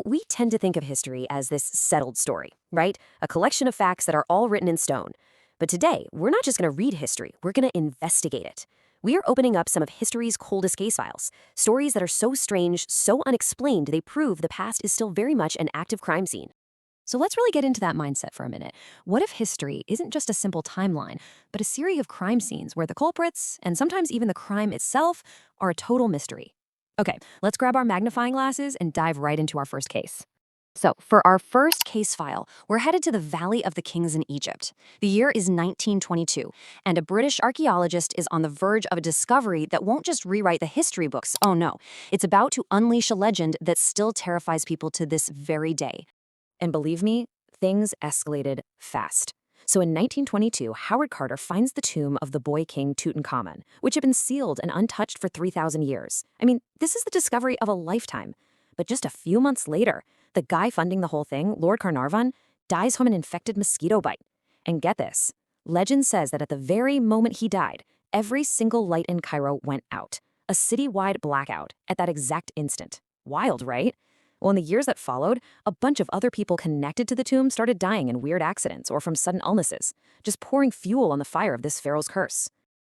We tend to think of history as this settled story, right? A collection of facts that are all written in stone. But today, we're not just going to read history, we're going to investigate it. We are opening up some of history's coldest case files, stories that are so strange, so unexplained, they prove the past is still very much an active crime scene. So let's really get into that mindset for a minute. What if history isn't just a simple timeline, but a series of crime scenes where the culprits, and sometimes even the crime itself, are a total mystery? Okay, let's grab our magnifying glasses and dive right into our first case. So, for our first case file, we're headed to the Valley of the Kings in Egypt. The year is 1922, and a British archaeologist is on the verge of a discovery that won't just rewrite the history books. Oh no, it's about to unleash a legend that still terrifies people to this very day. And believe me, things escalated fast. So in 1922, Howard Carter finds the tomb of the boy king Tutankhamun, which had been sealed and untouched for 3,000 years. I mean, this is the discovery of a lifetime. But just a few months later, the guy funding the whole thing, Lord Carnarvon, dies from an infected mosquito bite. And get this, legend says that at the very moment he died, every single light in Cairo went out. A citywide blackout at that exact instant. Wild, right? Well, in the years that followed, a bunch of other people connected to the tomb started dying in weird accidents or from sudden illnesses, just pouring fuel on the fire of this pharaoh's curse.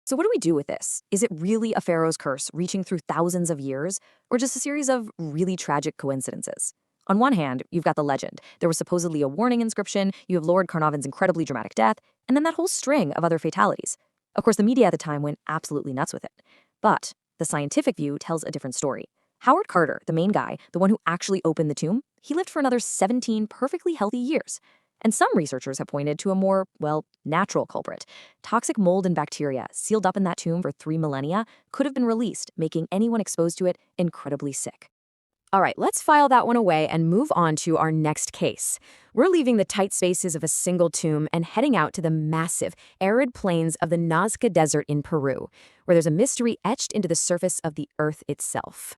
So what do we do with this? Is it really a pharaoh's curse reaching through thousands of years, or just a series of really tragic coincidences? On one hand, you've got the legend. There was supposedly a warning inscription, you have Lord Carnarvon's incredibly dramatic death, and then that whole string of other fatalities. Of course, the media at the time went absolutely nuts with it. But the scientific view tells a different story. Howard Carter, the main guy, the one who actually opened the tomb, he lived for another 17 perfectly healthy years. And some researchers have pointed to a more, well, natural culprit. Toxic mold and bacteria sealed up in that tomb for 3 millennia could have been released, making anyone exposed to it incredibly sick. All right, let's file that one away and move on to our next case. We're leaving the tight spaces of a single tomb and heading out to the massive, arid plains of the Nazca Desert in Peru, where there's a mystery etched into the surface of the earth itself.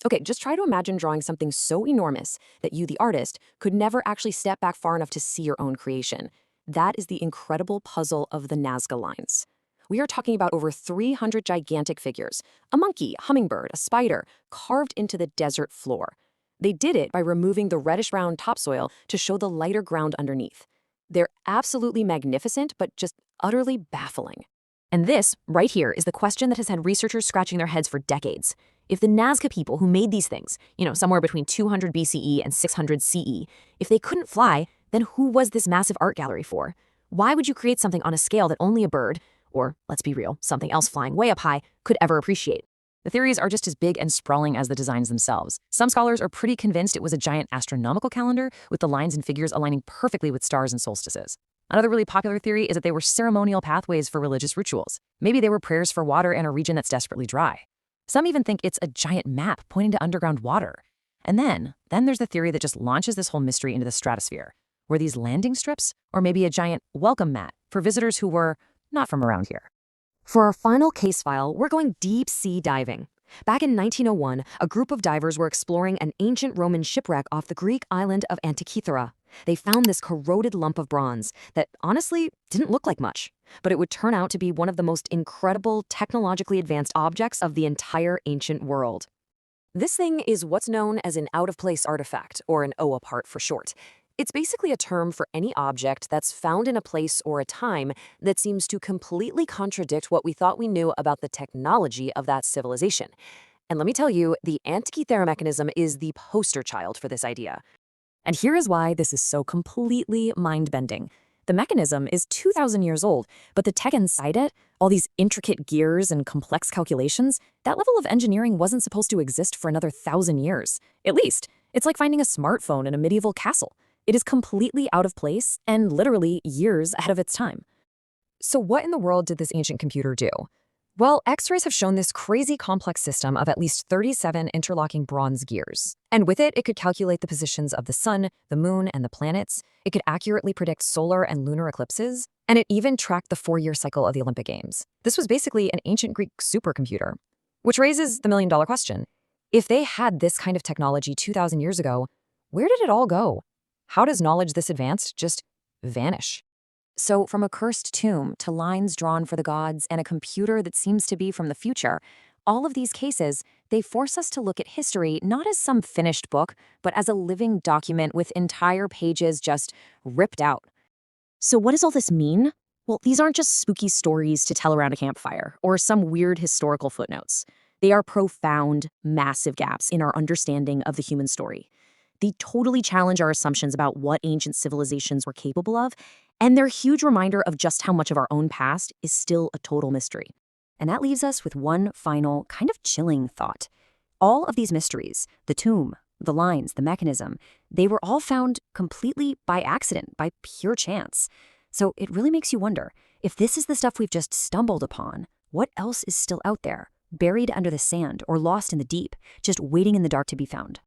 Okay, just try to imagine drawing something so enormous that you, the artist, could never actually step back far enough to see your own creation. That is the incredible puzzle of the Nazca lines. We are talking about over 300 gigantic figures, a monkey, a hummingbird, a spider, carved into the desert floor. They did it by removing the reddish-brown topsoil to show the lighter ground underneath. They're absolutely magnificent, but just utterly baffling. And this, right here, is the question that has had researchers scratching their heads for decades. If the Nazca people who made these things, somewhere between 200 BCE and 600 CE, if they couldn't fly, then who was this massive art gallery for? Why would you create something on a scale that only a bird, or let's be real, something else flying way up high, could ever appreciate? The theories are just as big and sprawling as the designs themselves. Some scholars are pretty convinced it was a giant astronomical calendar with the lines and figures aligning perfectly with stars and solstices. Another really popular theory is that they were ceremonial pathways for religious rituals. Maybe they were prayers for water in a region that's desperately dry. Some even think it's a giant map pointing to underground water. And then there's the theory that just launches this whole mystery into the stratosphere. Were these landing strips, or maybe a giant welcome mat for visitors who were not from around here? For our final case file, we're going deep sea diving. Back in 1901, a group of divers were exploring an ancient Roman shipwreck off the Greek island of Antikythera. They found this corroded lump of bronze that honestly didn't look like much, but it would turn out to be one of the most incredible, technologically advanced objects of the entire ancient world. This thing is what's known as an out-of-place artifact, or an OA part for short. It's basically a term for any object that's found in a place or a time that seems to completely contradict what we thought we knew about the technology of that civilization. And let me tell you, the Antikythera mechanism is the poster child for this idea. And here is why this is so completely mind-bending. The mechanism is 2,000 years old, but the tech inside it, all these intricate gears and complex calculations, that level of engineering wasn't supposed to exist for another 1,000 years. At least, it's like finding a smartphone in a medieval castle. It is completely out of place and literally years ahead of its time. So what in the world did this ancient computer do? Well, X-rays have shown this crazy complex system of at least 37 interlocking bronze gears. And with it, it could calculate the positions of the sun, the moon, and the planets. It could accurately predict solar and lunar eclipses. And it even tracked the 4-year cycle of the Olympic Games. This was basically an ancient Greek supercomputer. Which raises the million-dollar question. If they had this kind of technology 2,000 years ago, where did it all go? How does knowledge this advanced just vanish? So from a cursed tomb to lines drawn for the gods and a computer that seems to be from the future, All of these cases, they force us to look at history not as some finished book, but as a living document with entire pages just ripped out. So, what does all this mean? Well, these aren't just spooky stories to tell around a campfire or some weird historical footnotes. They are profound, massive gaps in our understanding of the human story. They totally challenge our assumptions about what ancient civilizations were capable of, and they're a huge reminder of just how much of our own past is still a total mystery. And that leaves us with one final, kind of chilling thought. All of these mysteries, the tomb, the lines, the mechanism, they were all found completely by accident, by pure chance. So it really makes you wonder, if this is the stuff we've just stumbled upon, what else is still out there, buried under the sand or lost in the deep, just waiting in the dark to be found?